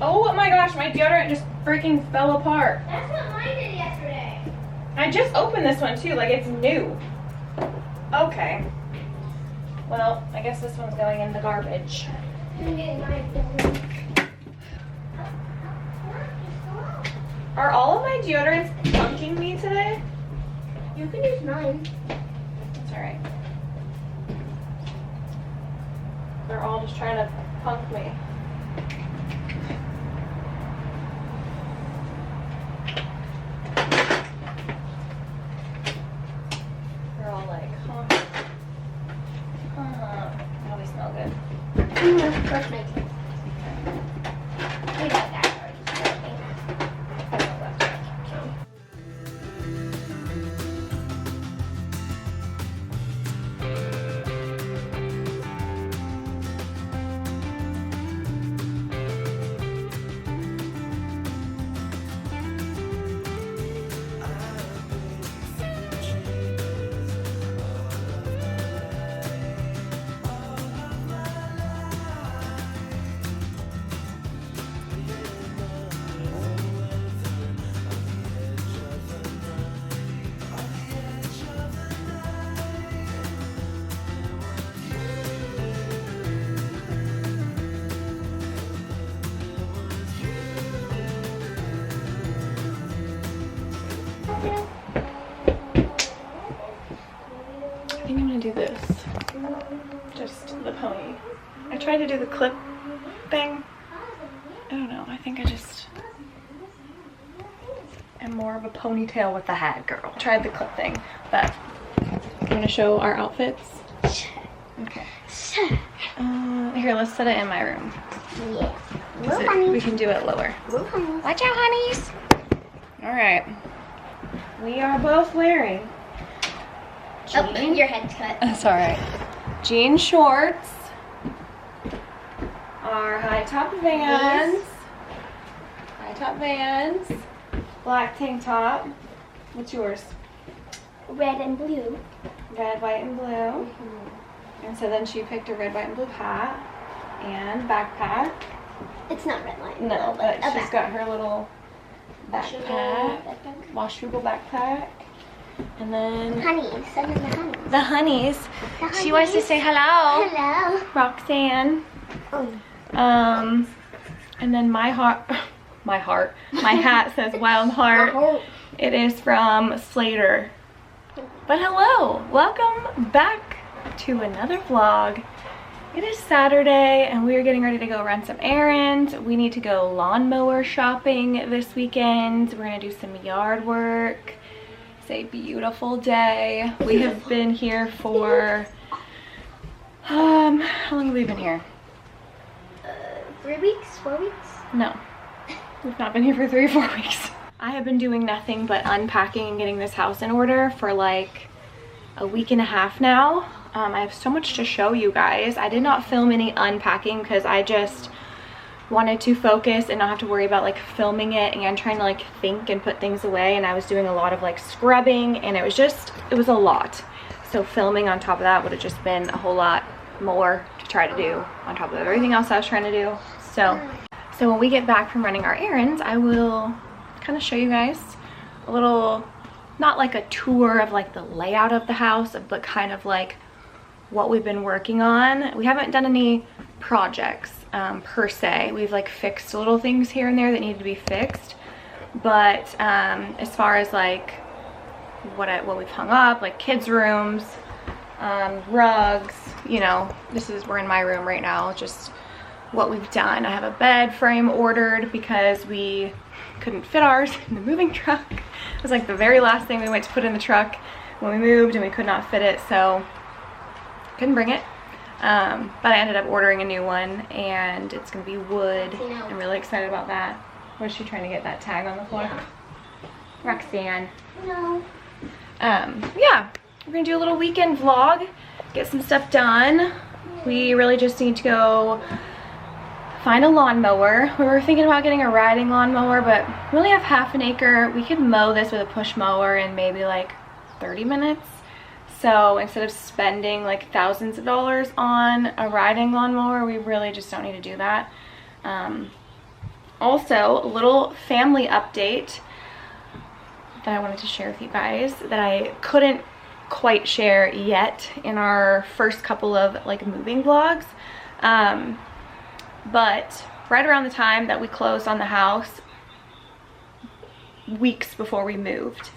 Oh my gosh, my deodorant just freaking fell apart. That's what mine did yesterday. I just opened this one too, like it's new. Okay. Well, I guess this one's going in the garbage. I'm getting mine. Are all of my deodorants punking me today? You can use mine. That's alright. They're all just trying to punk me. They're all like, huh? Oh, they smell good. Brush my teeth. We got that already. I think I'm gonna do this. Just the pony. I tried to do the clip thing. I don't know. I think I just am more of a ponytail with the hat girl. Tried the clip thing, but I'm gonna show our outfits. Okay. Here, let's set it in my room. Yeah. So we can do it lower. Watch out, honeys. All right. We are both wearing. Oh, your head's cut. That's all right. Jean shorts. Our high top Vans. High top Vans. Black tank top. What's yours? Red and blue. Red, white, and blue. And so then she picked a red, white, and blue hat and backpack. It's not red, white, No, blue, but a she's backpack. got her little backpack, washable backpack. And then Honey, send them the honey. the honeys. The She wants to honeys. say hello. Hello. Roxanne. Oh. And then my hat says Wild Heart. It is from Slater. But hello, welcome back to another vlog. It is Saturday and we are getting ready to go run some errands. We need to go lawnmower shopping this weekend. We're gonna do some yard work. It's a beautiful day. We have been here for, how long have we been here? 3 weeks? 4 weeks? No, we've not been here for 3 or 4 weeks. I have been doing nothing but unpacking and getting this house in order for like a week and a half now. I have so much to show you guys. I did not film any unpacking because I just wanted to focus and not have to worry about like filming it and trying to like think and put things away, and I was doing a lot of like scrubbing and it was a lot. So filming on top of that would have just been a whole lot more to try to do on top of everything else I was trying to do. So when we get back from running our errands, I will kind of show you guys a little, not like a tour of like the layout of the house, but kind of like what we've been working on. We haven't done any projects per se. We've like fixed little things here and there that needed to be fixed, but as far as like what we've hung up, like kids' rooms, rugs, you know, we're in my room right now, just what we've done. I have a bed frame ordered because we couldn't fit ours in the moving truck. It was like the very last thing we went to put in the truck when we moved, and we could not fit it, so couldn't bring it. But I ended up ordering a new one, and it's gonna be wood. I'm really excited about that. Was she trying to get that tag on the floor? Yeah. Roxanne. No. Yeah, we're gonna do a little weekend vlog, get some stuff done. We really just need to go find a lawnmower. We were thinking about getting a riding lawnmower, but we only have half an acre. We could mow this with a push mower in maybe like 30 minutes. So instead of spending like thousands of dollars on a riding lawnmower, we really just don't need to do that. Also, a little family update that I wanted to share with you guys that I couldn't quite share yet in our first couple of like moving vlogs. But right around the time that we closed on the house, weeks before we moved,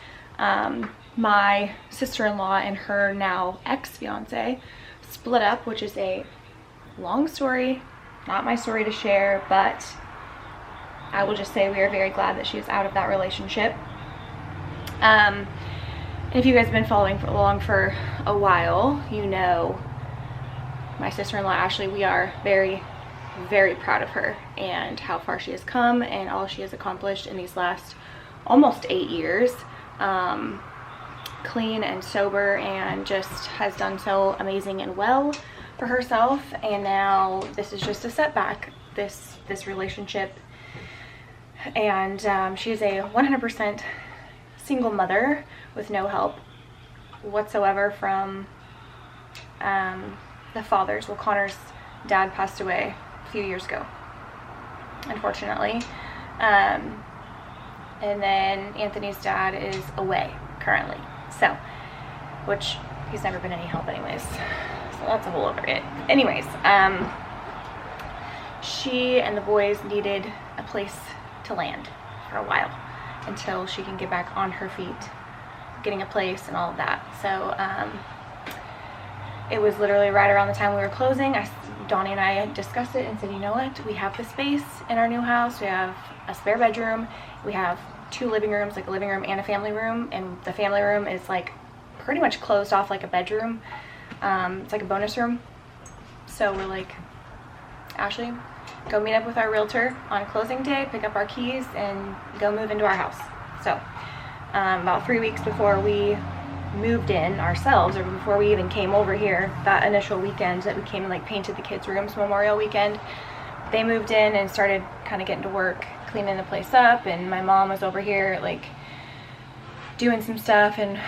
my sister-in-law and her now ex-fiance split up, which is a long story, not my story to share, but I will just say we are very glad that she is out of that relationship. If you guys have been following along for a while, you know my sister-in-law Ashley, we are very, very proud of her and how far she has come and all she has accomplished in these last almost 8 years. Clean and sober, and just has done so amazing and well for herself. And now this is just a setback, this relationship. And she is a 100% single mother with no help whatsoever from the fathers. Well, Connor's dad passed away a few years ago, unfortunately. And then Anthony's dad is away currently. So, which he's never been any help anyways. So that's a whole other it. Anyways, she and the boys needed a place to land for a while until she can get back on her feet, getting a place and all of that. So, it was literally right around the time we were closing. Donnie and I discussed it and said, you know what? We have the space in our new house. We have a spare bedroom. We have 2 living rooms, like a living room and a family room, and the family room is like pretty much closed off like a bedroom. It's like a bonus room. So we're like, Ashley, go meet up with our realtor on closing day, pick up our keys, and go move into our house. So about 3 weeks before we moved in ourselves, or before we even came over here, that initial weekend that we came and like painted the kids' rooms, Memorial weekend, they moved in and started kind of getting to work cleaning the place up, and my mom was over here like doing some stuff and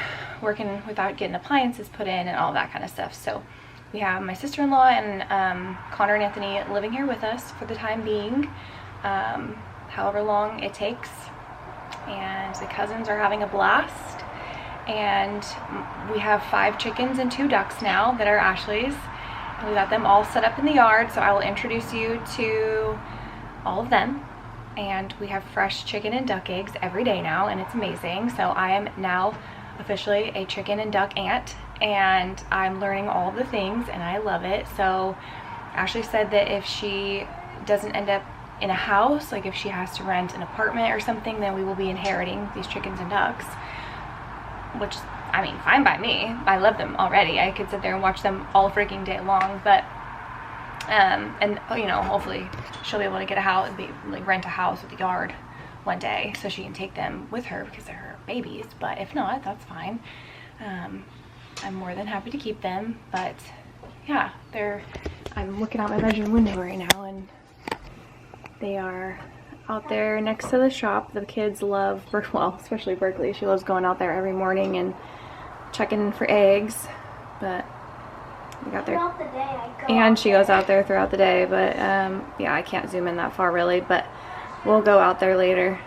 working without getting appliances put in and all that kind of stuff. So we have my sister-in-law and Connor and Anthony living here with us for the time being, however long it takes, and the cousins are having a blast. And we have 5 chickens and 2 ducks now that are Ashley's. We got them all set up in the yard, so I will introduce you to all of them. And we have fresh chicken and duck eggs every day now, and it's amazing. So I am now officially a chicken and duck aunt, and I'm learning all the things, and I love it. So Ashley said that if she doesn't end up in a house, like if she has to rent an apartment or something, then we will be inheriting these chickens and ducks, which, I mean, fine by me. I love them already. I could sit there and watch them all freaking day long. But and you know, hopefully she'll be able to get a house, like rent a house with a yard one day, so she can take them with her because they're her babies. But if not, that's fine. I'm more than happy to keep them. But yeah, I'm looking out my bedroom window right now, and they are out there next to the shop. The kids love, well, especially Berkeley, she loves going out there every morning and checking for eggs. But we got there, and she goes out there throughout the day. But yeah, I can't zoom in that far really, but we'll go out there later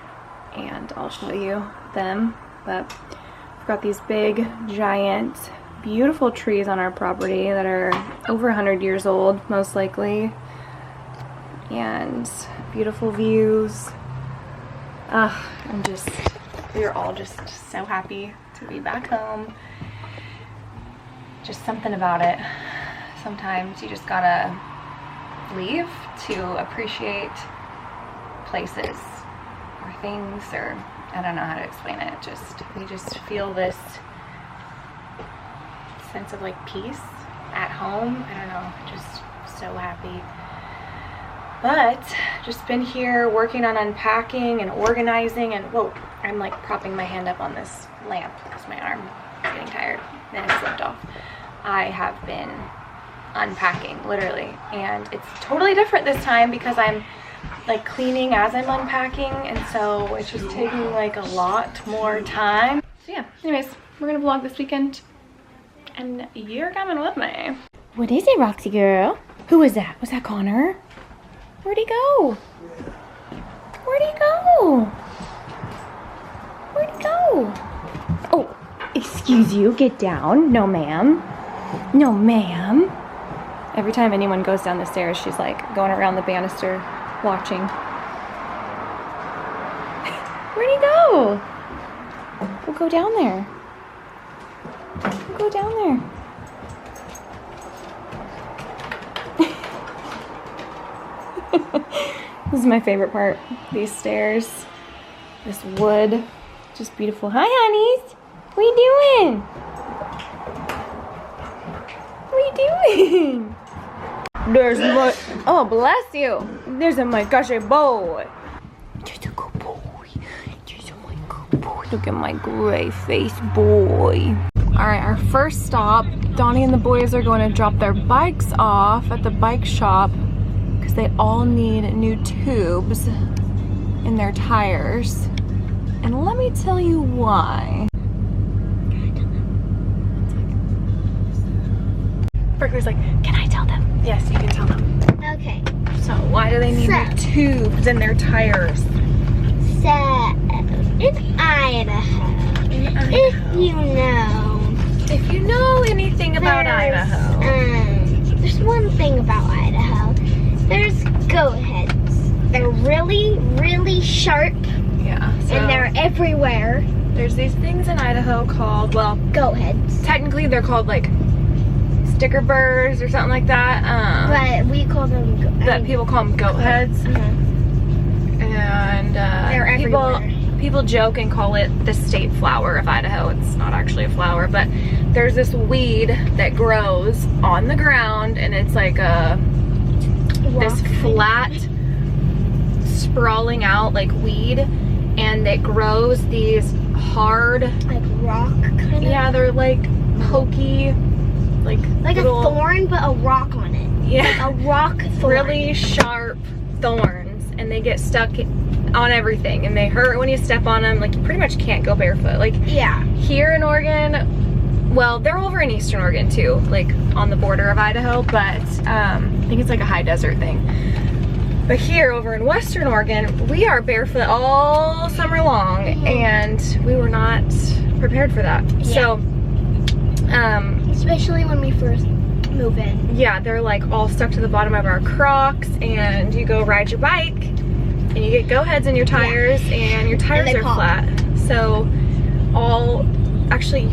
and I'll show you them. But we've got these big, giant, beautiful trees on our property that are over 100 years old, most likely, and beautiful views. We're all just so happy to be back home. Just something about it. Sometimes you just gotta leave to appreciate places or things, or I don't know how to explain it. We just feel this sense of like peace at home. I don't know, just so happy. But just been here working on unpacking and organizing, and whoa, I'm like propping my hand up on this lamp because my arm is getting tired and it slipped off. I have been unpacking literally, and it's totally different this time because I'm like cleaning as I'm unpacking, and so it's just taking like a lot more time. So yeah, anyways, we're gonna vlog this weekend and you're coming with me. What is it, Roxy girl? Who was that? Was that Connor? Where'd he go? Where'd he go? Where'd he go? Oh, excuse you, get down. No, ma'am. No, ma'am. Every time anyone goes down the stairs, she's like going around the banister watching. Where'd he go? We'll go down there. We'll go down there. This is my favorite part. These stairs, this wood, just beautiful. Hi, honeys. What you doing? What you doing? There's my, oh bless you. There's a my gosh, a boy. There's a good boy. There's a my good boy. Look at my gray face boy. All right, our first stop. Donnie and the boys are going to drop their bikes off at the bike shop because they all need new tubes in their tires. And let me tell you why. Berkeley's like, can I tell them? Yes, you can tell them. Okay. So why do they need new tubes in their tires? So, in Idaho, If you know anything about Idaho. There's one thing about Idaho. There's goat heads. They're really, really sharp. Yeah. So And they're everywhere. there's these things in Idaho called, well, Goat heads. technically they're called like sticker burrs or something like that. But we call them But people call them goat heads. And They're everywhere. people joke and call it the state flower of Idaho. It's not actually a flower, but there's this weed that grows on the ground, and it's like this flat, sprawling out like weed, and it grows these hard, like rock kind of. yeah, they're like pokey, like little, a thorn, but a rock on it. yeah, Like a rock thorn. really sharp thorns, and they get stuck on everything, and they hurt when you step on them. Like, you pretty much can't go barefoot. Like, Yeah. here in Oregon, well, they're over in eastern Oregon too, like on the border of Idaho, but I think it's like a high desert thing. But here over in western Oregon, we are barefoot all summer long, and we were not prepared for that. Yeah. So Especially when we first move in. yeah, they're like all stuck to the bottom of our Crocs, and you go ride your bike and you get go heads in your tires, and your tires are flat. So actually,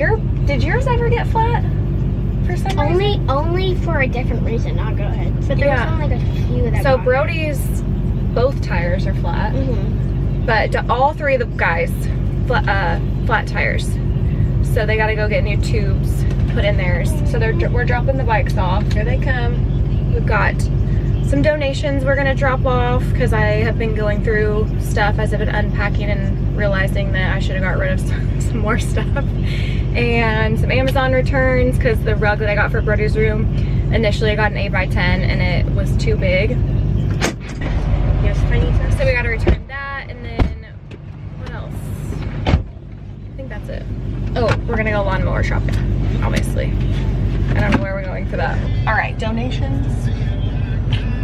did yours ever get flat for some reason? Only for a different reason, not go ahead. But there was only like a few that So got Brody's both tires are flat, but all three of the guys flat tires. So they got to go get new tubes put in theirs. So we're dropping the bikes off. Here they come. We've got some donations we're gonna drop off because I have been going through stuff as I've been unpacking and realizing that I should have got rid of some more stuff. And some Amazon returns because the rug that I got for Brody's room, initially I got an 8x10 and it was too big. So we gotta return that, and then what else? I think that's it. Oh, we're gonna go lawnmower shopping, obviously. I don't know where we're going for that. All right, donations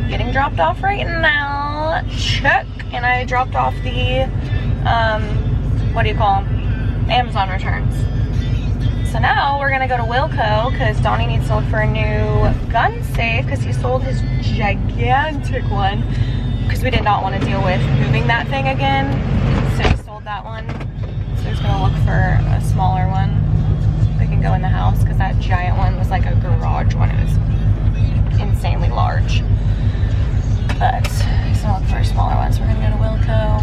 getting dropped off right now. Check. And I dropped off the, what do you call them? Amazon returns. So now we're gonna go to Wilco because Donnie needs to look for a new gun safe because he sold his gigantic one because we did not want to deal with moving that thing again. So he sold that one. So he's gonna look for a smaller one that can go in the house because that giant one was like a garage one. It was insanely large. But he's gonna look for a smaller one. So we're gonna go to Wilco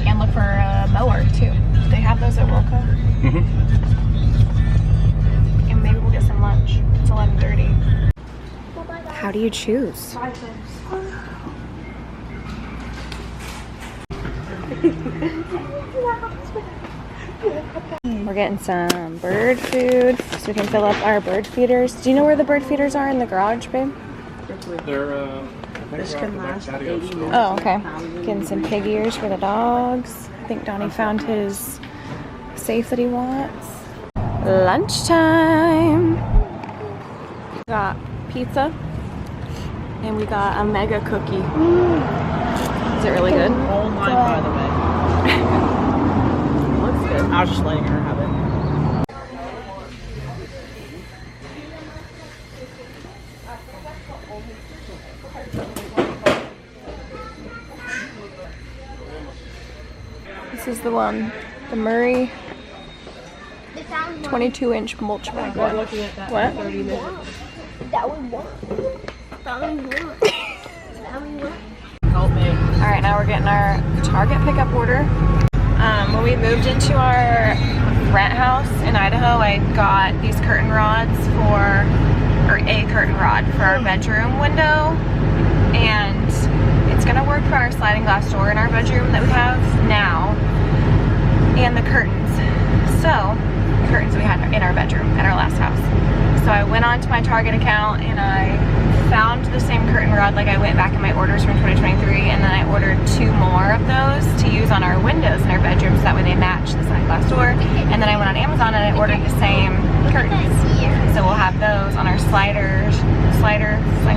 and look for a mower too. Do they have those at Wilco? And maybe we'll get some lunch. It's 11:30. How do you choose? We're getting some bird food so we can fill up our bird feeders. Do you know where the bird feeders are in the garage, babe? This can last 80 minutes. Oh, okay. Getting some pig ears for the dogs. I think Donnie found his safe that he wants. Lunchtime. We got pizza and we got a mega cookie. Is it really good? All mine, by the way. Looks good. I was just letting her have it. This is the one, the Murray 22-inch mulch bag one. Looking at that What? 30 minutes. That we want. That we want. That we want. Help me. All right, now we're getting our Target pickup order. When we moved into our rent house in Idaho, I got these curtain rods or a curtain rod for our bedroom window, and it's gonna work for our sliding glass door in our bedroom that we have now, and the curtains. So, the curtains we had in our bedroom at our last house. So I went onto my Target account and I found the same curtain rod, like I went back in my orders from 2023, and then I ordered 2 more of those to use on our windows in our bedrooms, that way they match the sliding glass door. And then I went on Amazon and I ordered the same curtains. So we'll have those on our sliding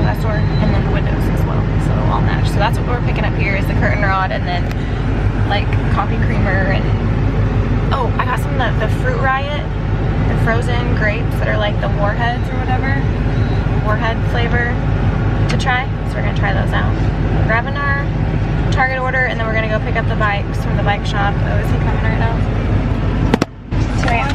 glass door, and then the windows as well. So it'll all match. So that's what we're picking up here, is the curtain rod, and then like coffee creamer, and oh, I got some of the Fruit Riot, the frozen grapes that are like the warheads or whatever, warhead flavor to try. So we're gonna try those out. We're grabbing our Target order, and then we're gonna go pick up the bikes from the bike shop. Oh, is he coming right now? So yeah.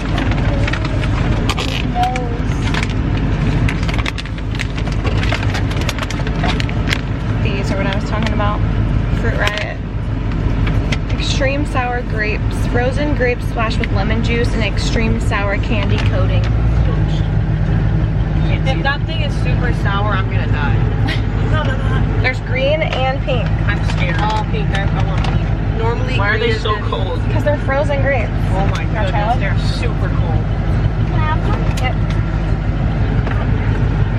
These are what I was talking about. Fruit Riot. Extreme sour grapes. Frozen grapes splashed with lemon juice and extreme sour candy coating. If that thing is super sour, I'm gonna die. There's green and pink. I'm scared. Oh, pink. I want pink. Normally, why are they so cold? Because they're frozen grapes. Oh my goodness, they're super cold. Can I have one? Yep.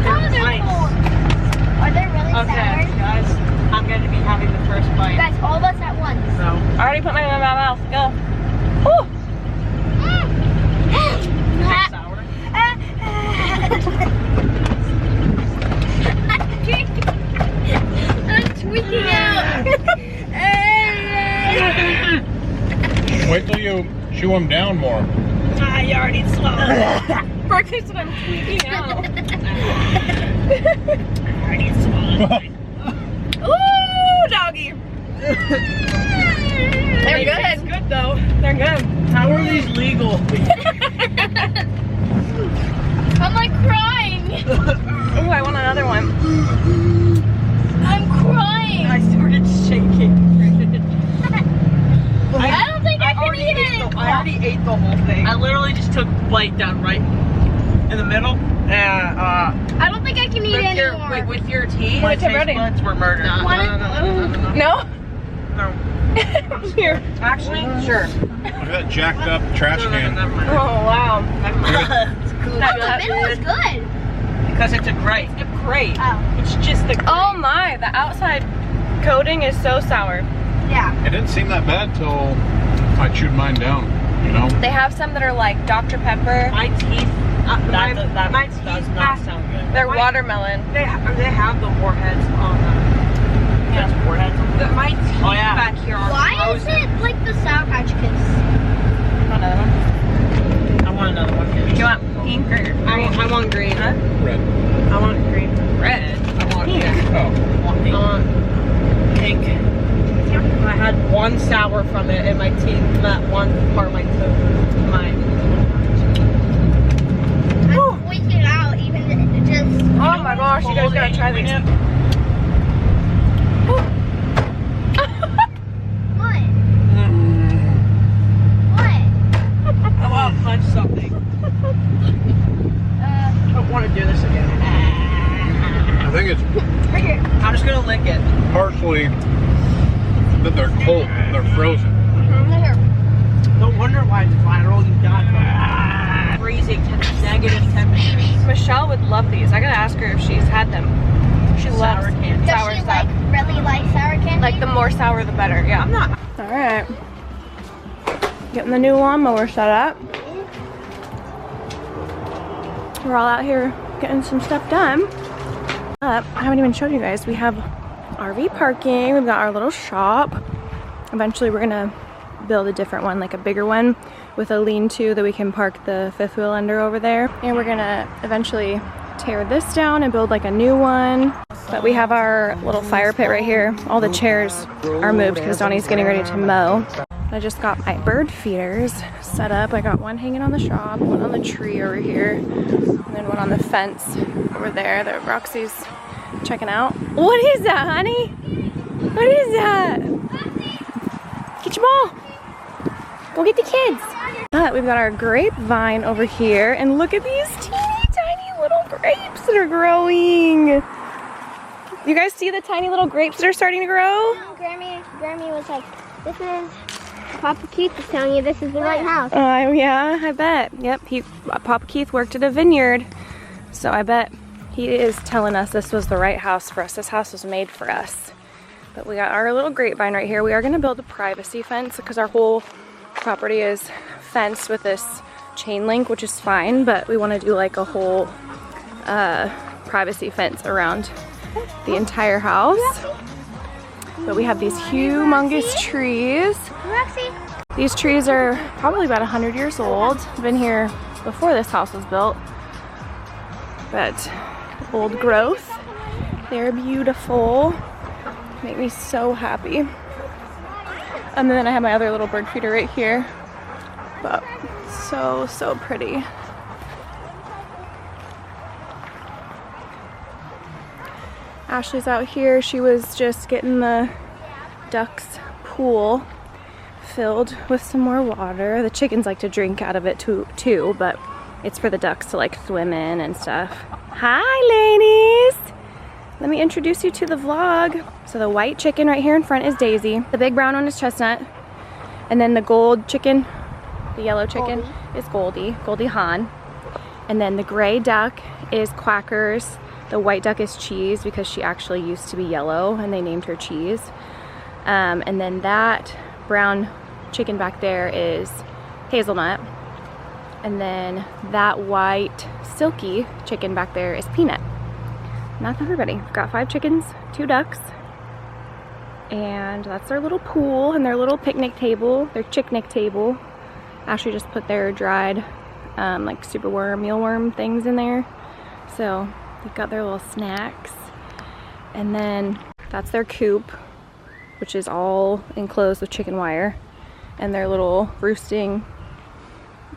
Oh, they're Nice. cold. Are they really Okay, sour? guys, I'm going to be having the first bite. Guys, all of us at once. So, I already put mine in my mouth. Go. Woo! is it sour? I'm tweaking out. Wait till you chew them down more. You already swallowed. Berkeley said I'm tweaking out. I already swallowed. Ooh, doggy. They're They taste good. good though. They're good. How are these legal? I'm like crying. Ooh, I want another one. I'm crying. I started shaking. I don't think I can eat it. I already ate the whole thing. I literally just took a bite down right in the middle. I don't think I can eat anymore. With your teeth, my Okay, taste ready. buds were murdered. No? No. Here. Actually, sure. Look at that jacked up trash can. Never mind. Oh, wow. Never mind. It's cool. Oh, the middle is good. Because it's a grate. It's a grate. Oh. It's just the grate. Oh my, the outside coating is so sour. Yeah. It didn't seem that bad till I chewed mine down, you know? They have some that are like Dr. Pepper. My teeth. That my does teeth not have, sound good. They're My- watermelon. they have the warheads on them. That's warheads. My teeth yeah. back here are Why is frozen. it like the Sour Patch Kids? Another one. I want another one. Do you want pink or green? I want green. Huh? Red. I want green. Red. I want pink. Oh. I want pink. I want pink. I had one sour from it in my teeth. That one part of my tooth. I'm freaking out even just. Oh my gosh, you guys gotta try these. What? What? I want to punch something. I don't want to do this again. I think it's Right here. I'm just gonna lick it. partially that they're cold, they're frozen. Right here. No wonder why it's viral. You got freezing negative temperatures. Michelle would love these. I gotta ask her if she's had them. She loves Sour candy. Does sour she stuff. really like sour candy? Like the more sour the better, yeah. I'm not. Alright. Getting the new lawnmower set up. We're all out here getting some stuff done. I haven't even showed you guys. We have RV parking. We've got our little shop. Eventually we're gonna build a different one, like a bigger one with a lean-to that we can park the fifth wheel under over there. And we're gonna eventually tear this down and build like a new one. But we have our little fire pit right here. All the chairs are moved because Donnie's getting ready to mow. I just got my bird feeders set up. I got one hanging on the shop, one on the tree over here, and then one on the fence over there that Roxy's checking out. What is that, honey? What is that? Get your ball. Go get the kids. But we've got our grapevine over here, and look at these teeny tiny little grapes that are growing. You guys see the tiny little grapes that are starting to grow? Grammy was like, this is, Papa Keith is telling you this is the right house. Yeah, I bet. Yep, Papa Keith worked at a vineyard, so I bet he is telling us this was the right house for us. This house was made for us. But we got our little grapevine right here. We are gonna build a privacy fence because our whole property is fenced with this chain link, which is fine, but we wanna do like a whole privacy fence around the entire house. But we have these humongous trees. These trees are probably about 100 years old. Been here before this house was built. But old growth. They're beautiful. Make me so happy. And then I have my other little bird feeder right here. But so pretty. Ashley's out here. She was just getting the ducks' pool filled with some more water. The chickens like to drink out of it too, but it's for the ducks to like swim in and stuff. Hi, ladies! Let me introduce you to the vlog. So the white chicken right here in front is Daisy. The big brown one is Chestnut. And then the gold chicken, the yellow chicken, is Goldie Hawn. And then the gray duck is Quackers. The white duck is Cheese because she actually used to be yellow and they named her Cheese. And then that brown chicken back there is Hazelnut. And then that white silky chicken back there is Peanut. And that's everybody. We've got 5 chickens, 2 ducks, and that's their little pool and their little picnic table, their chicknick table. Ashley just put their dried like superworm, mealworm things in there. So they've got their little snacks. And then that's their coop, which is all enclosed with chicken wire. And their little roosting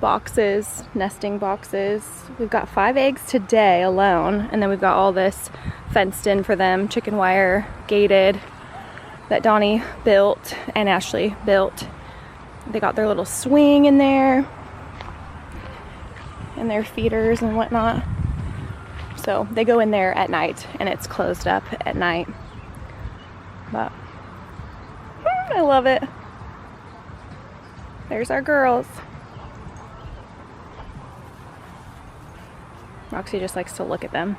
boxes, nesting boxes. We've got 5 eggs today alone, and then we've got all this fenced in for them, chicken wire, gated, that Donnie built and Ashley built. They got their little swing in there and their feeders and whatnot. So they go in there at night and it's closed up at night. But I love it. There's our girls. Roxy just likes to look at them.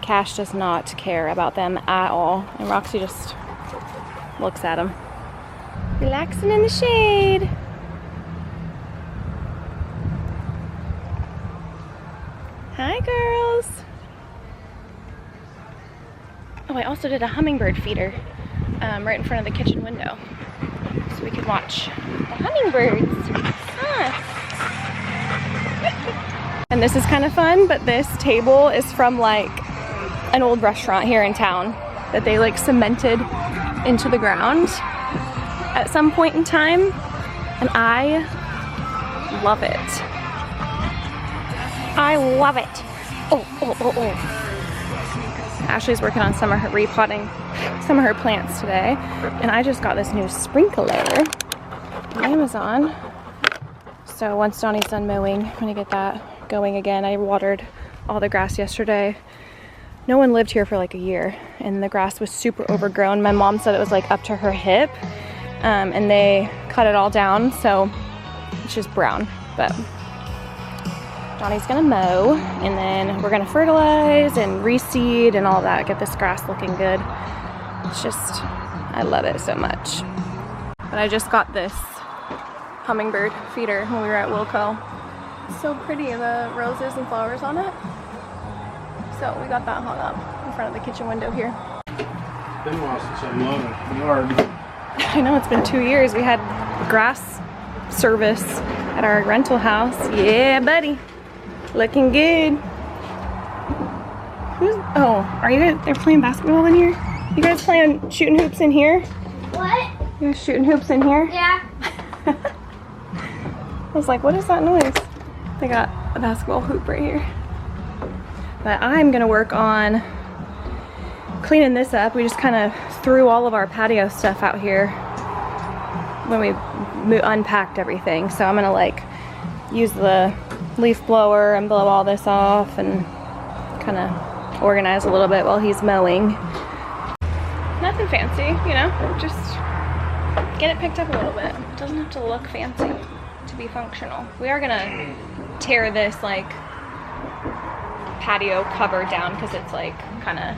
Cash does not care about them at all, and Roxy just looks at them. Relaxing in the shade. Hi, girls. Oh, I also did a hummingbird feeder right in front of the kitchen window so we could watch the hummingbirds. Huh. And this is kind of fun, but this table is from like an old restaurant here in town that they like cemented into the ground at some point in time, and I love it. I love it. Oh. Ashley's working on some of her repotting some of her plants today, and I just got this new sprinkler on Amazon. So once Donnie's done mowing, I'm gonna get that going again. I watered all the grass yesterday. No one lived here for like a year, and the grass was super overgrown. My mom said it was like up to her hip, and they cut it all down, so it's just brown. But Donnie's gonna mow, and then we're gonna fertilize and reseed and all that, get this grass looking good. It's just, I love it so much. But I just got this hummingbird feeder when we were at Wilco. It's so pretty, the roses and flowers on it. So we got that hung up in front of the kitchen window here. Been a while since I mowed a yard. I know, it's been 2 years. We had grass service at our rental house. Yeah, buddy. Looking good. Oh, are you guys, they're playing basketball in here? You guys playing shooting hoops in here? What? You guys shooting hoops in here? Yeah. I was like, what is that noise? They got a basketball hoop right here. But I'm gonna work on cleaning this up. We just kind of threw all of our patio stuff out here when we unpacked everything. So I'm gonna like use the leaf blower and blow all this off and kind of organize a little bit while he's mowing. Nothing fancy, you know, just get it picked up a little bit. It doesn't have to look fancy to be functional. We are gonna tear this like patio cover down because it's like kind of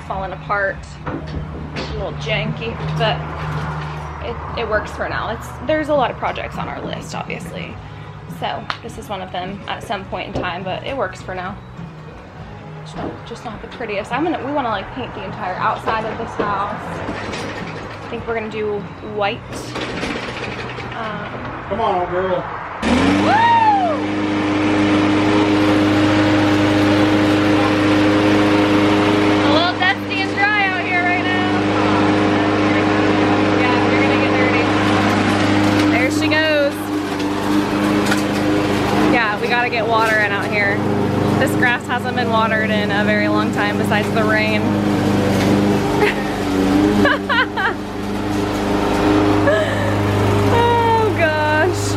falling apart, a little janky, but it works for now. There's a lot of projects on our list, obviously, so this is one of them at some point in time, but it works for now. Just not the prettiest. We want to like paint the entire outside of this house. I think we're gonna do white. Come on, old girl. Woo! Gotta get water in out here. This grass hasn't been watered in a very long time besides the rain. Oh gosh.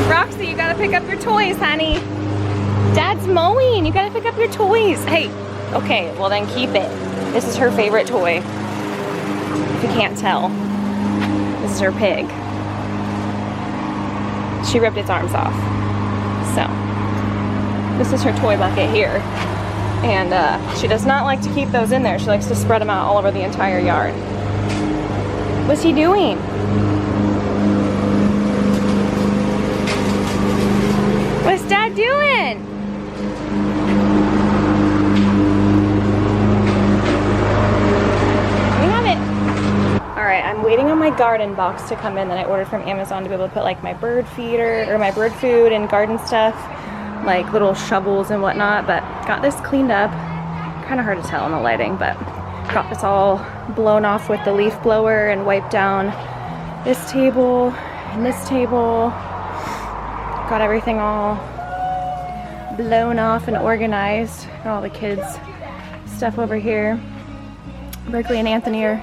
Roxy, you gotta pick up your toys, honey. Dad's mowing, you gotta pick up your toys. Hey, okay, well then keep it. This is her favorite toy. If you can't tell, this is her pig. She ripped its arms off. So, this is her toy bucket here. And she does not like to keep those in there. She likes to spread them out all over the entire yard. What's he doing? What's Dad doing? We have it. Alright, I'm waiting on my garden box to come in that I ordered from Amazon to be able to put like my bird feeder or my bird food and garden stuff, like little shovels and whatnot, but got this cleaned up. Kind of hard to tell in the lighting, but got this all blown off with the leaf blower and wiped down this table and this table. Got everything all blown off and organized. Got all the kids' stuff over here. Berkeley and Anthony are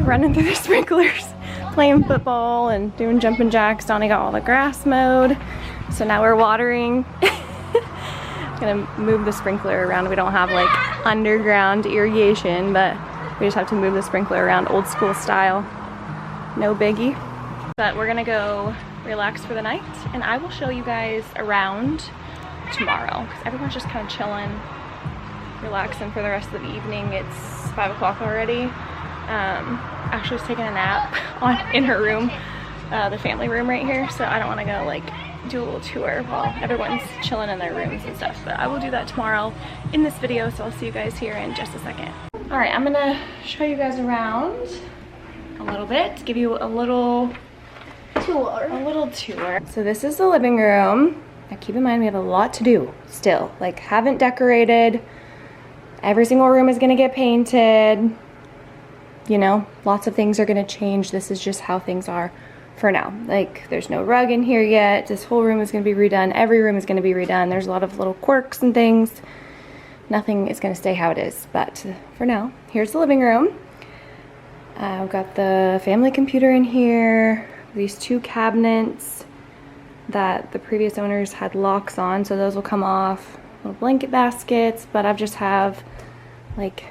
running through the sprinklers, playing football and doing jumping jacks. Donnie got all the grass mowed, so now we're watering. Gonna move the sprinkler around. We don't have like underground irrigation, but we just have to move the sprinkler around old school style. No biggie. But we're gonna go relax for the night, and I will show you guys around tomorrow because everyone's just kind of chilling, relaxing for the rest of the evening. It's 5 o'clock already. Actually was taking a nap in her room, the family room right here, so I don't want to go like do a little tour while everyone's chilling in their rooms and stuff, but I will do that tomorrow in this video, so I'll see you guys here in just a second. All right, I'm gonna show you guys around a little bit, give you a little tour. So this is the living room. Now keep in mind we have a lot to do still, like haven't decorated. Every single room is gonna get painted. You know, lots of things are gonna change. This is just how things are for now. Like there's no rug in here yet. This whole room is gonna be redone. Every room is gonna be redone. There's a lot of little quirks and things. Nothing is gonna stay how it is, but for now, here's the living room. I've got the family computer in here. These two cabinets that the previous owners had locks on, so those will come off. Little blanket baskets, but I just have like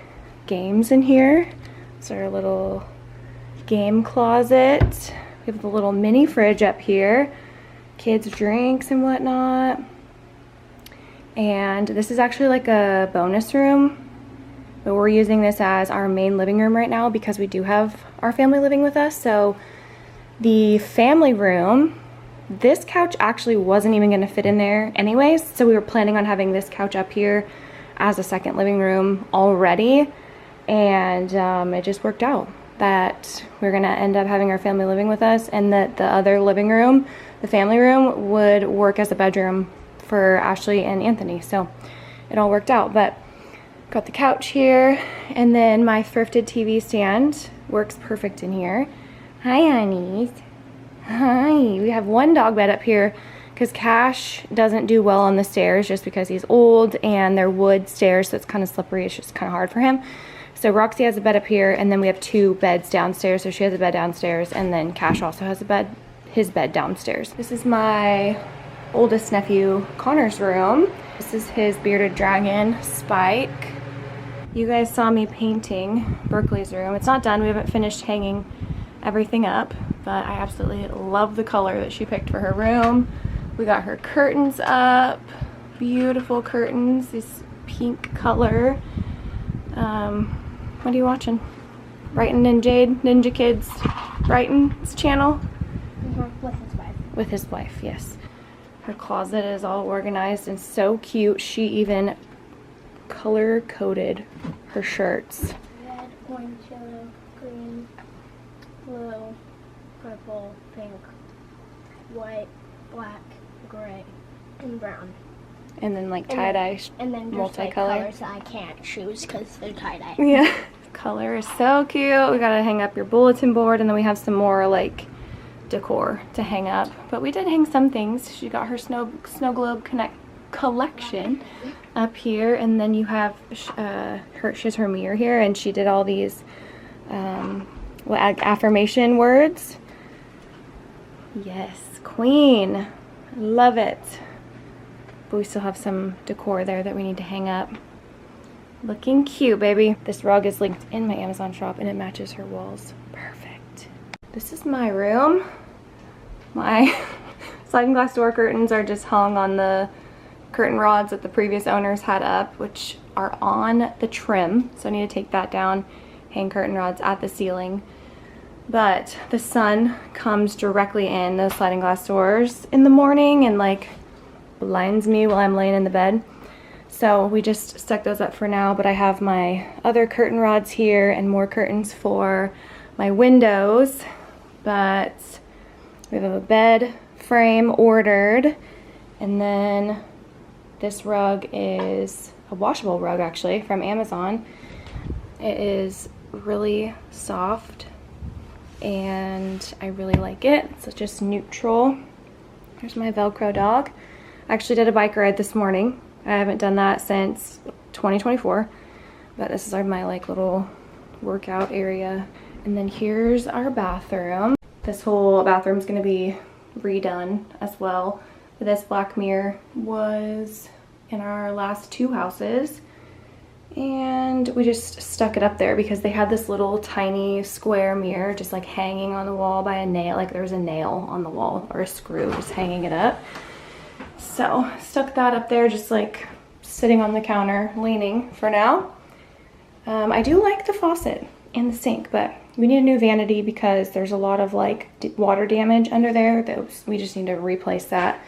games in here. So our little game closet. We have the little mini fridge up here, kids' drinks and whatnot. And this is actually like a bonus room, but we're using this as our main living room right now because we do have our family living with us. So the family room, this couch actually wasn't even going to fit in there anyways, so we were planning on having this couch up here as a second living room already. and it just worked out that we're gonna end up having our family living with us, and that the other living room, the family room, would work as a bedroom for Ashley and Anthony. So it all worked out. But got the couch here, and then my thrifted TV stand works perfect in here. Hi, honeys. Hi. We have one dog bed up here because Cash doesn't do well on the stairs just because he's old, and they're wood stairs, so it's kind of slippery. It's just kind of hard for him. So Roxy has a bed up here, and then we have 2 beds downstairs. So she has a bed downstairs, and then Cash also has a bed, his bed downstairs. This is my oldest nephew Connor's room. This is his bearded dragon Spike. You guys saw me painting Berkeley's room. It's not done. We haven't finished hanging everything up, but I absolutely love the color that she picked for her room. We got her curtains up. Beautiful curtains, this pink color. What are you watching? Brighton and Jade, Ninja Kids, Brighton's channel? With his wife. With his wife, yes. Her closet is all organized and so cute. She even color coded her shirts. Red, orange, yellow, green, blue, purple, pink, white, black, gray, and brown. And then like tie-dye, And then just like multicolor. colors that I can't choose because they're tie-dye. Yeah. Color is so cute. We gotta hang up your bulletin board, and then we have some more like decor to hang up. But we did hang some things. She got her snow globe collection up here, and then you have she has her mirror here, and she did all these affirmation words. Yes, queen. Love it. But we still have some decor there that we need to hang up. Looking cute, baby. This rug is linked in my Amazon shop, and it matches her walls. Perfect. This is my room. My sliding glass door curtains are just hung on the curtain rods that the previous owners had up, which are on the trim. So I need to take that down, hang curtain rods at the ceiling. But the sun comes directly in those sliding glass doors in the morning and like blinds me while I'm laying in the bed. So we just stuck those up for now, but I have my other curtain rods here and more curtains for my windows. But we have a bed frame ordered, and then this rug is a washable rug actually from Amazon. It is really soft and I really like it. It's just neutral. Here's my Velcro dog. I actually did a bike ride this morning. I haven't done that since 2024, but this is my like little workout area. And then here's our bathroom. This whole bathroom is going to be redone as well. This black mirror was in our last 2 houses, and we just stuck it up there because they had this little tiny square mirror just like hanging on the wall by a nail, like there was a nail on the wall or a screw just hanging it up. So stuck that up there, just like sitting on the counter leaning for now. I do like the faucet and the sink, but we need a new vanity because there's a lot of like water damage under there. We just need to replace that.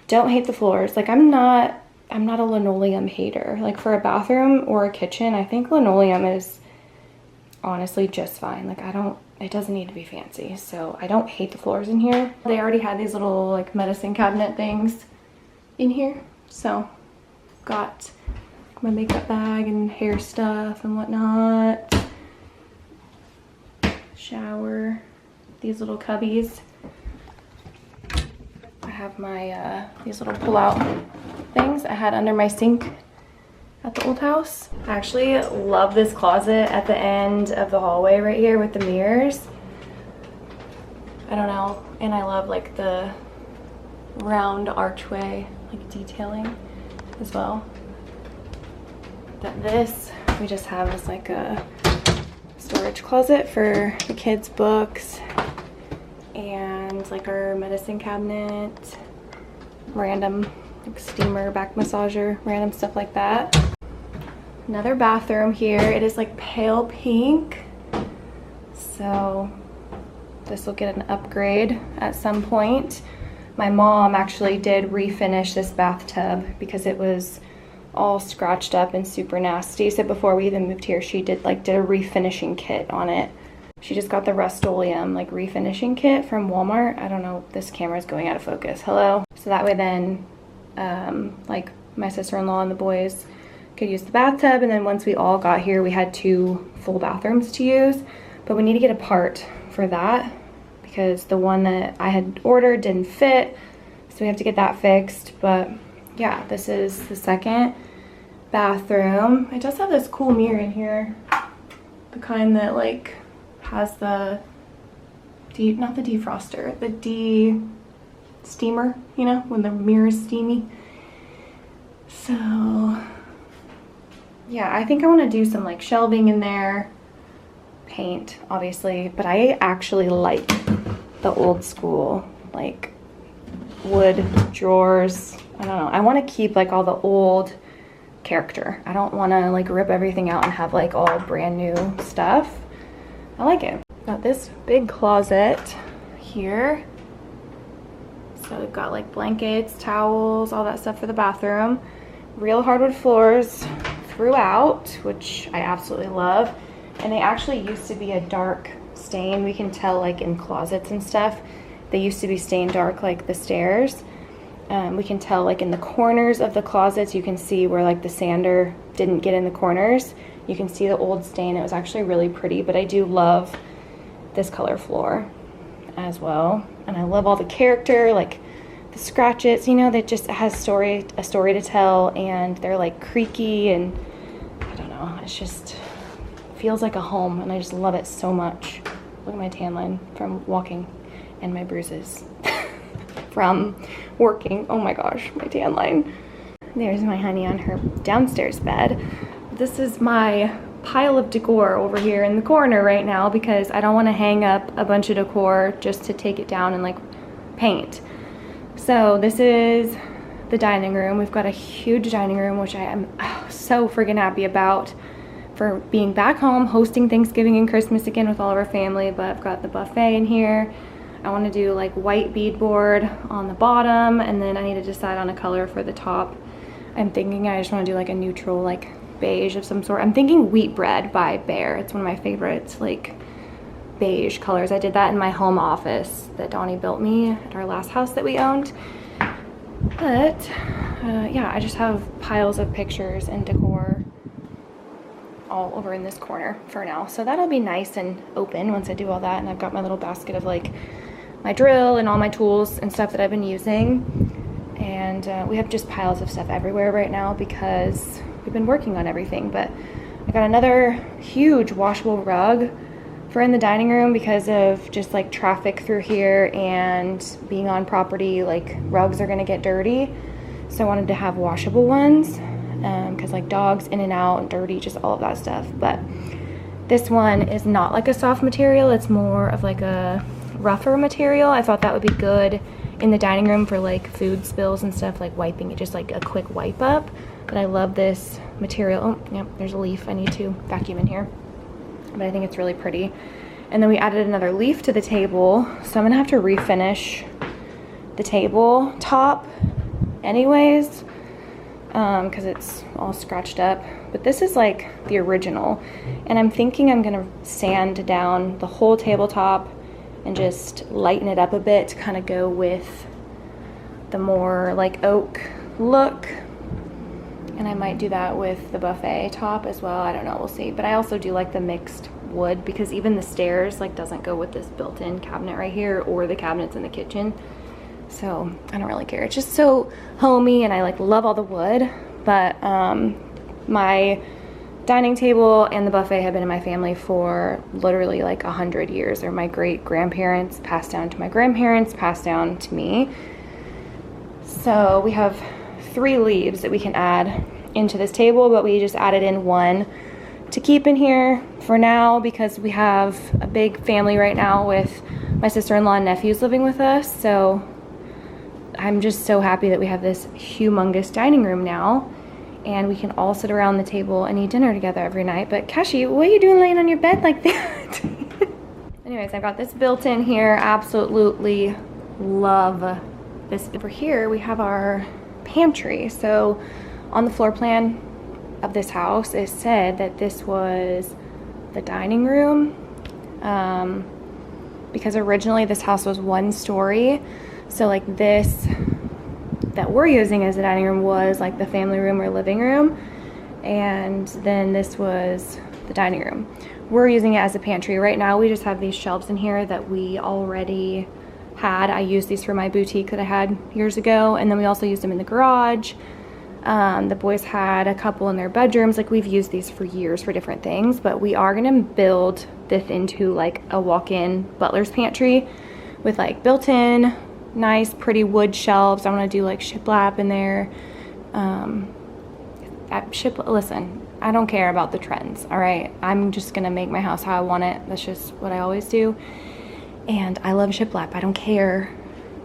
Don't hate the floors. Like I'm not a linoleum hater. Like for a bathroom or a kitchen, I think linoleum is honestly just fine. Like it doesn't need to be fancy. So I don't hate the floors in here. They already had these little like medicine cabinet things in here. So got my makeup bag and hair stuff and whatnot. Shower, these little cubbies. I have my these little pull-out things I had under my sink at the old house. I actually love this closet at the end of the hallway right here with the mirrors. I don't know, and I love like the round archway like detailing as well. But this we just have as like a storage closet for the kids' books and like our medicine cabinet, random like steamer, back massager, random stuff like that. Another bathroom here. It is like pale pink, so this will get an upgrade at some point. My mom actually did refinish this bathtub because it was all scratched up and super nasty. So before we even moved here, she did a refinishing kit on it. She just got the Rust-Oleum like refinishing kit from Walmart. I don't know, this camera's going out of focus. Hello. So that way then like my sister-in-law and the boys could use the bathtub, and then once we all got here, we had 2 full bathrooms to use. But we need to get a part for that because the one that I had ordered didn't fit. So we have to get that fixed. But yeah, this is the second bathroom. It does have this cool mirror in here. The kind that like has the, not the defroster, the steamer, you know, when the mirror is steamy. So yeah, I think I want to do some like shelving in there, paint obviously, but I actually like the old school like wood drawers. I don't know, I want to keep like all the old character. I don't want to like rip everything out and have like all brand new stuff. I like it. Got this big closet here. So we've got like blankets, towels, all that stuff for the bathroom. Real hardwood floors throughout, which I absolutely love. And they actually used to be a dark stain. We can tell like in closets and stuff. They used to be stained dark like the stairs. We can tell like in the corners of the closets, you can see where like the sander didn't get in the corners. You can see the old stain. It was actually really pretty, but I do love this color floor as well. And I love all the character, like the scratches, you know, that just has a story to tell, and they're like creaky, and I don't know, it's just feels like a home, and I just love it so much. Look at my tan line from walking and my bruises from working. Oh my gosh, my tan line. There's my honey on her downstairs bed. This is my pile of decor over here in the corner right now because I don't want to hang up a bunch of decor just to take it down and like paint. So this is the dining room. We've got a huge dining room, which I am so freaking happy about for being back home, hosting Thanksgiving and Christmas again with all of our family. But I've got the buffet in here. I want to do like white beadboard on the bottom, and then I need to decide on a color for the top. I'm thinking I just want to do like a neutral like beige of some sort. I'm thinking Wheat Bread by Bear. It's one of my favorites, like beige colors. I did that in my home office that Donnie built me at our last house that we owned. But yeah, I just have piles of pictures and decor all over in this corner for now. So that'll be nice and open once I do all that. And I've got my little basket of like my drill and all my tools and stuff that I've been using. And we have just piles of stuff everywhere right now because we've been working on everything. But I got another huge washable rug for in the dining room because of just like traffic through here and being on property, like rugs are gonna get dirty. So I wanted to have washable ones because like dogs in and out and dirty, just all of that stuff. But this one is not like a soft material, it's more of like a rougher material. I thought that would be good in the dining room for like food spills and stuff, like wiping it, just like a quick wipe up. But I love this material. Oh, yep, there's a leaf. I need to vacuum in here. But I think it's really pretty. And then we added another leaf to the table. So I'm gonna have to refinish the table top anyways, because it's all scratched up. But this is like the original. And I'm thinking I'm gonna sand down the whole tabletop and just lighten it up a bit to kind of go with the more like oak look. And I might do that with the buffet top as well. I don't know, we'll see. But I also do like the mixed wood because even the stairs like doesn't go with this built-in cabinet right here or the cabinets in the kitchen. So I don't really care. It's just so homey and I like love all the wood. But my dining table and the buffet have been in my family for literally like 100 years. Or my great grandparents passed down to my grandparents, passed down to me. So we have 3 leaves that we can add into this table, but we just added in 1 to keep in here for now because we have a big family right now with my sister-in-law and nephews living with us. So I'm just so happy that we have this humongous dining room now and we can all sit around the table and eat dinner together every night. But Kashi, what are you doing laying on your bed like that? Anyways, I've got this built in here. Absolutely love this. Over here we have our pantry. So on the floor plan of this house, it said that this was the dining room, because originally this house was 1 story. So like this that we're using as the dining room was like the family room or living room, and then this was the dining room. We're using it as a pantry. Right now we just have these shelves in here that we already had. I used these for my boutique that I had years ago, and then we also used them in the garage. The boys had a couple in their bedrooms. Like, we've used these for years for different things, but we are gonna build this into like a walk-in butler's pantry with like built-in nice pretty wood shelves. I want to do like shiplap in there. Listen, I don't care about the trends, all right? I'm just gonna make my house how I want it. That's just what I always do, and I love shiplap. I don't care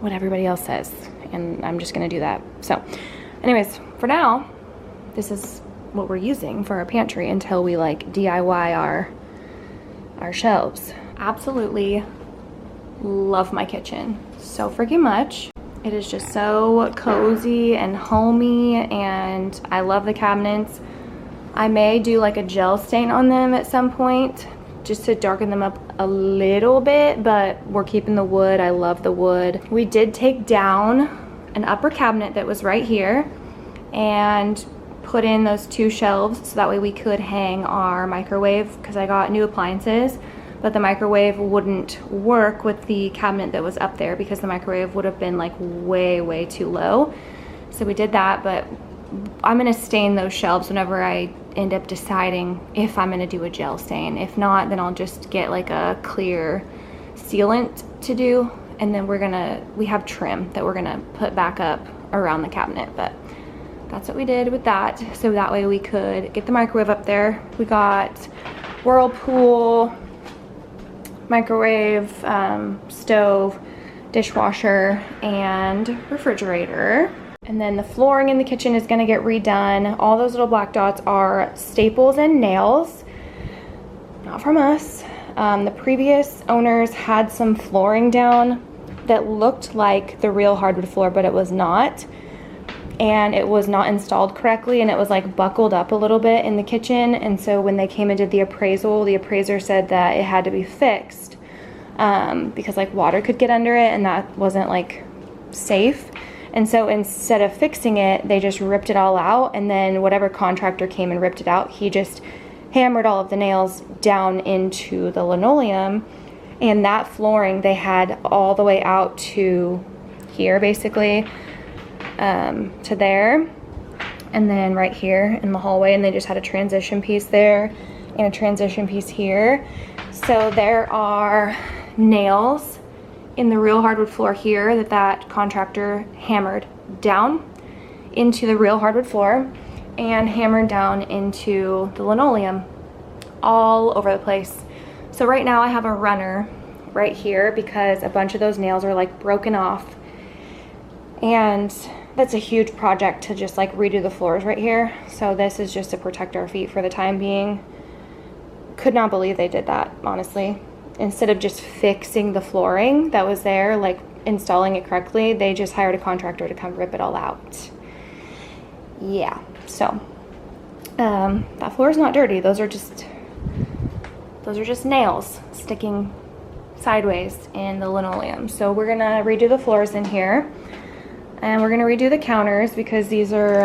what everybody else says, and I'm just gonna do that. So anyways, for now, this is what we're using for our pantry until we like DIY our shelves. Absolutely love my kitchen so freaking much. It is just so cozy and homey, and I love the cabinets. I may do like a gel stain on them at some point just to darken them up a little bit, but we're keeping the wood. I love the wood. We did take down an upper cabinet that was right here and put in those 2 shelves so that way we could hang our microwave, because I got new appliances, but the microwave wouldn't work with the cabinet that was up there because the microwave would have been like way too low. So we did that, but I'm gonna stain those shelves whenever I end up deciding if I'm gonna do a gel stain. If not, then I'll just get like a clear sealant to do, and then we have trim that we're gonna put back up around the cabinet. But that's what we did with that, so that way we could get the microwave up there. We got Whirlpool, microwave, stove, dishwasher, and refrigerator. And then the flooring in the kitchen is gonna get redone. All those little black dots are staples and nails, not from us. The previous owners had some flooring down that looked like the real hardwood floor, but it was not. And it was not installed correctly, and it was like buckled up a little bit in the kitchen. And so when they came and did the appraisal, the appraiser said that it had to be fixed because like water could get under it, and that wasn't like safe. And so instead of fixing it, they just ripped it all out, and then whatever contractor came and ripped it out, he just hammered all of the nails down into the linoleum. And that flooring they had all the way out to here, basically, to there, and then right here in the hallway, and they just had a transition piece there and a transition piece here. So there are nails in the real hardwood floor here that contractor hammered down into the real hardwood floor and hammered down into the linoleum all over the place. So right now I have a runner right here because a bunch of those nails are like broken off, and that's a huge project to just like redo the floors right here. So this is just to protect our feet for the time being. Could not believe they did that, honestly. Instead of just fixing the flooring that was there, like installing it correctly, they just hired a contractor to come rip it all out. Yeah, so that floor is not dirty. Those are just nails sticking sideways in the linoleum. So we're gonna redo the floors in here. And we're gonna redo the counters because these are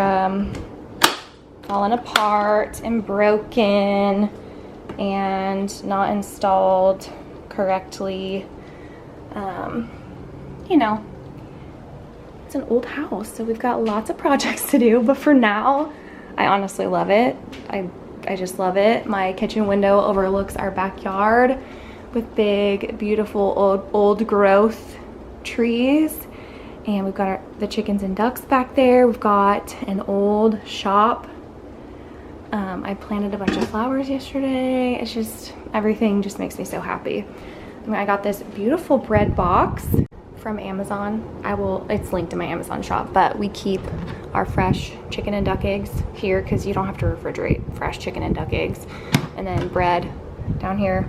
falling apart and broken and not installed correctly. You know, it's an old house, so we've got lots of projects to do, but for now, I honestly love it. I just love it. My kitchen window overlooks our backyard with big, beautiful old growth trees. And we've got the chickens and ducks back there. We've got an old shop. I planted a bunch of flowers yesterday. It's just, everything just makes me so happy. I got this beautiful bread box from Amazon. It's linked in my Amazon shop, but we keep our fresh chicken and duck eggs here because you don't have to refrigerate fresh chicken and duck eggs. And then bread down here,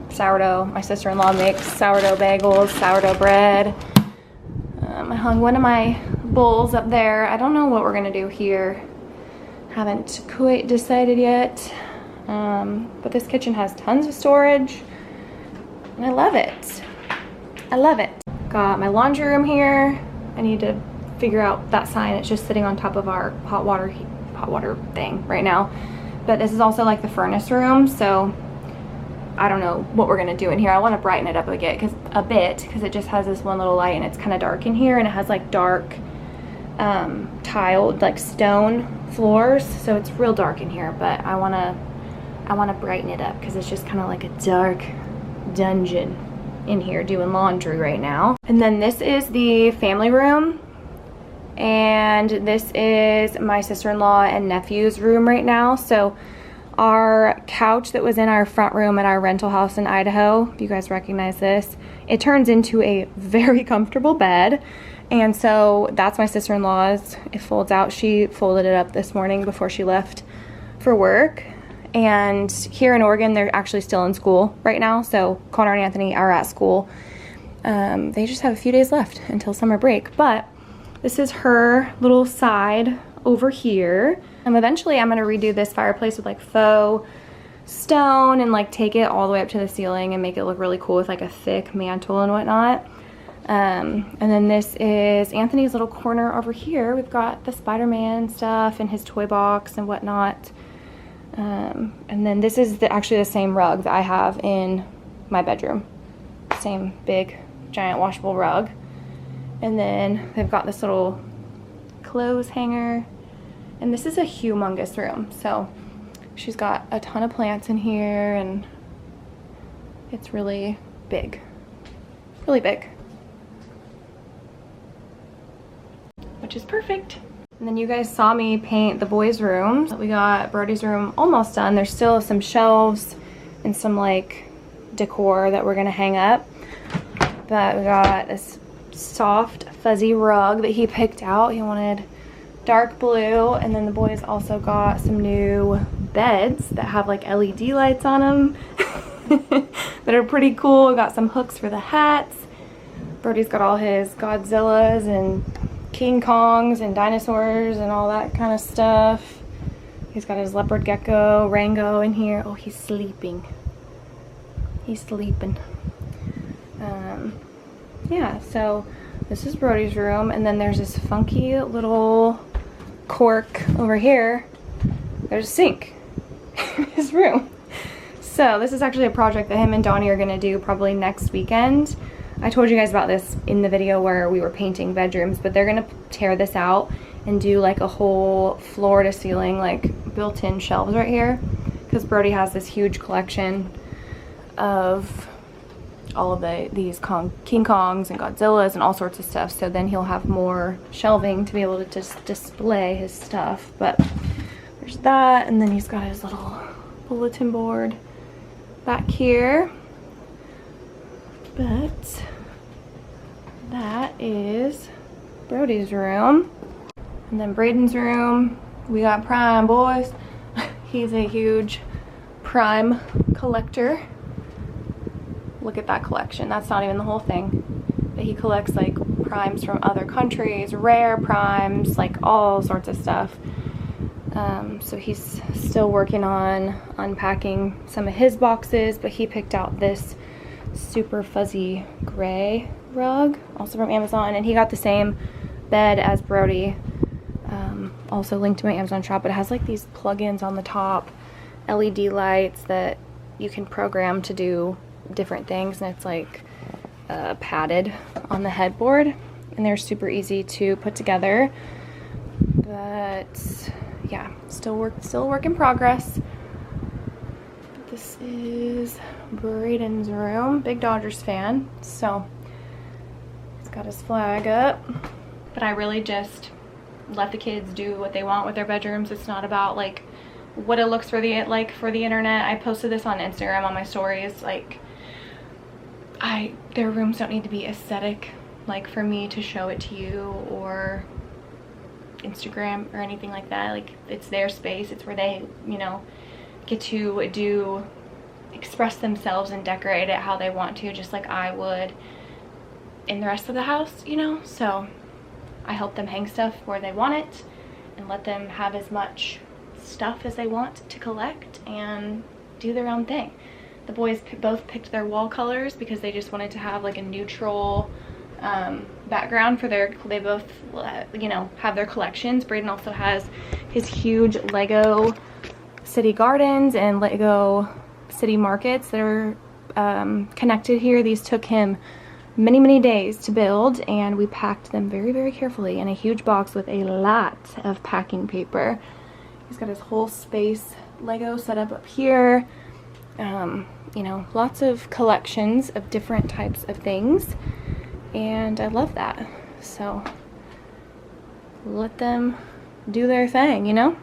sourdough. My sister-in-law makes sourdough bagels, sourdough bread. I hung one of my bowls up there. I don't know what we're gonna do here. Haven't quite decided yet. But this kitchen has tons of storage and I love it. I love it. Got my laundry room here. I need to figure out that sign. It's just sitting on top of our hot water thing right now. But this is also like the furnace room, so I don't know what we're gonna do in here. I want to brighten it up a bit because it just has this one little light and it's kind of dark in here, and it has like dark tiled like stone floors, so it's real dark in here. But I want to brighten it up because it's just kind of like a dark dungeon in here doing laundry right now. And then this is the family room, and this is my sister-in-law and nephew's room right now. So our couch that was in our front room at our rental house in Idaho, if you guys recognize this, it turns into a very comfortable bed. And so that's my sister-in-law's. It folds out. She folded it up this morning before she left for work. And here in Oregon, they're actually still in school right now. So Connor and Anthony are at school. They just have a few days left until summer break. But this is her little side over here. And eventually I'm gonna redo this fireplace with like faux stone and like take it all the way up to the ceiling and make it look really cool with like a thick mantle and whatnot. And then this is Anthony's little corner over here. We've got the Spider-Man stuff and his toy box and whatnot. And then this is actually the same rug that I have in my bedroom. Same big giant washable rug. And then they've got this little clothes hanger. And this is a humongous room. So she's got a ton of plants in here and it's really big. Really big. Which is perfect. And then you guys saw me paint the boys' rooms. We got Brody's room almost done. There's still some shelves and some like decor that we're gonna hang up. But we got this soft fuzzy rug that he picked out. He wanted dark blue. And then the boys also got some new beds that have like LED lights on them that are pretty cool. We got some hooks for the hats. Brody's got all his Godzillas and King Kongs and dinosaurs and all that kind of stuff. He's got his leopard gecko, Rango in here. Oh, he's sleeping. He's sleeping. Yeah, so this is Brody's room, and then there's this funky little cork over here. There's a sink in his room. So this is actually a project that him and Donnie are gonna do probably next weekend. I told you guys about this in the video where we were painting bedrooms, but they're gonna tear this out and do like a whole floor to ceiling like built-in shelves right here, because Brody has this huge collection of all of these King Kongs and Godzillas and all sorts of stuff. So then he'll have more shelving to be able to just display his stuff. But there's that, and then he's got his little bulletin board back here. But that is Brody's room. And then Braden's room, we got Prime, boys. He's a huge Prime collector. Look at that collection. That's not even the whole thing. But he collects like primes from other countries, rare primes, like all sorts of stuff. So he's still working on unpacking some of his boxes, but he picked out this super fuzzy gray rug, also from Amazon, and he got the same bed as Brody. Also linked to my Amazon shop. It has like these plugins on the top, LED lights that you can program to do different things, and it's like padded on the headboard, and they're super easy to put together. But yeah, still a work in progress. This is Braden's room, big Dodgers fan, so he's got his flag up. But I really just let the kids do what they want with their bedrooms. It's not about like what it looks for the internet. I posted this on Instagram on my stories. Like, their rooms don't need to be aesthetic, like for me to show it to you or Instagram or anything like that. Like, it's their space. It's where they, you know, get to express themselves and decorate it how they want to, just like I would in the rest of the house, you know. So I help them hang stuff where they want it and let them have as much stuff as they want to collect and do their own thing. The boys both picked their wall colors because they just wanted to have like a neutral background for their, they both, you know, have their collections. Braden also has his huge Lego city gardens and Lego city markets that are connected here. These took him many days to build, and we packed them very carefully in a huge box with a lot of packing paper. He's got his whole space Lego set up here. You know, lots of collections of different types of things, and I love that. So let them do their thing, you know?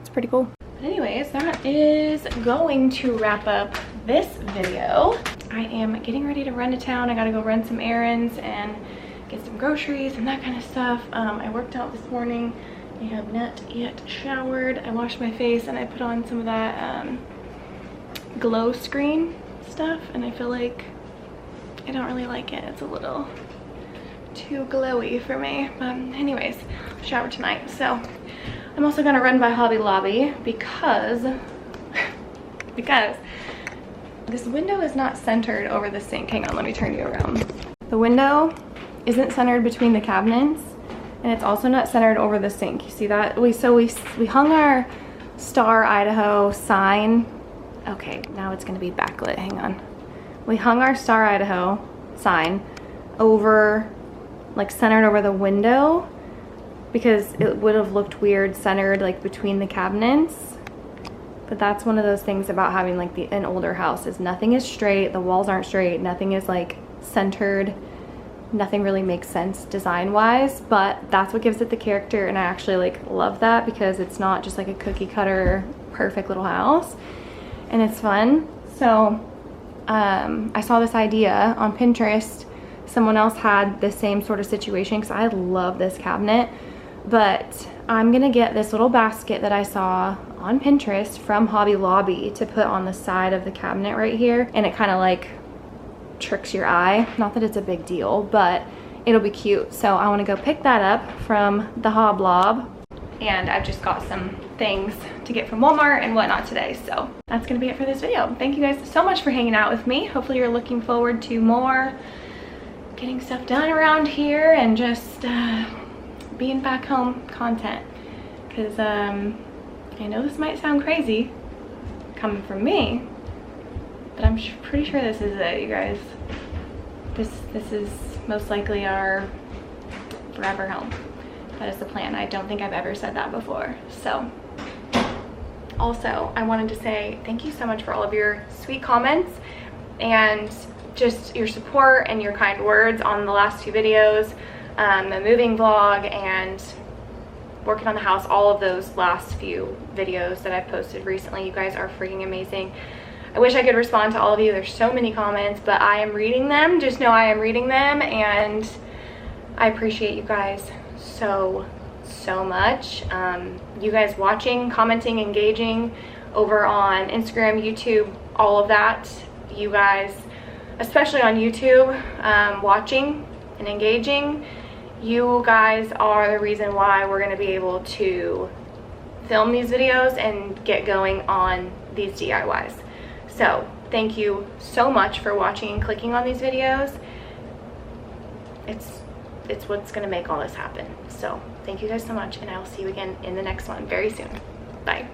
It's pretty cool. But anyways, that is going to wrap up this video. I am getting ready to run to town. I gotta go run some errands and get some groceries and that kind of stuff. I worked out this morning. I have not yet showered. I washed my face and I put on some of that glow screen stuff, and I feel like I don't really like it. It's a little too glowy for me. But anyways, I'll shower tonight. So I'm also gonna run by Hobby Lobby because this window is not centered over the sink. Hang on, let me turn you around. The window isn't centered between the cabinets, and it's also not centered over the sink. You see that? We hung our Star Idaho sign. Okay, now it's gonna be backlit, hang on. We hung our Star Idaho sign over, like centered over the window, because it would have looked weird centered like between the cabinets. But that's one of those things about having like an older house, is nothing is straight, the walls aren't straight, nothing is like centered, nothing really makes sense design wise, but that's what gives it the character. And I actually like love that, because it's not just like a cookie cutter perfect little house, and it's fun. So I saw this idea on Pinterest. Someone else had the same sort of situation, because I love this cabinet, but I'm gonna get this little basket that I saw on Pinterest from Hobby Lobby to put on the side of the cabinet right here, and it kind of like tricks your eye. Not that it's a big deal, but it'll be cute. So I want to go pick that up from the Hoblob, and I've just got some things to get from Walmart and whatnot today. So that's gonna be it for this video. Thank you guys so much for hanging out with me. Hopefully you're looking forward to more getting stuff done around here and just being back home content, because I know this might sound crazy coming from me, but I'm pretty sure this is it, you guys. This is most likely our forever home. That is the plan. I don't think I've ever said that before. So also I wanted to say thank you so much for all of your sweet comments and just your support and your kind words on the last two videos, the moving vlog and working on the house. All of those last few videos that I've posted recently, you guys are freaking amazing. I wish I could respond to all of you. There's so many comments, but I am reading them. Just know I am reading them, and I appreciate you guys so much. You guys watching, commenting, engaging over on Instagram, YouTube, all of that. You guys, especially on YouTube, watching and engaging, you guys are the reason why we're going to be able to film these videos and get going on these DIYs. So thank you so much for watching and clicking on these videos. It's what's going to make all this happen. So thank you guys so much, and I will see you again in the next one very soon. Bye.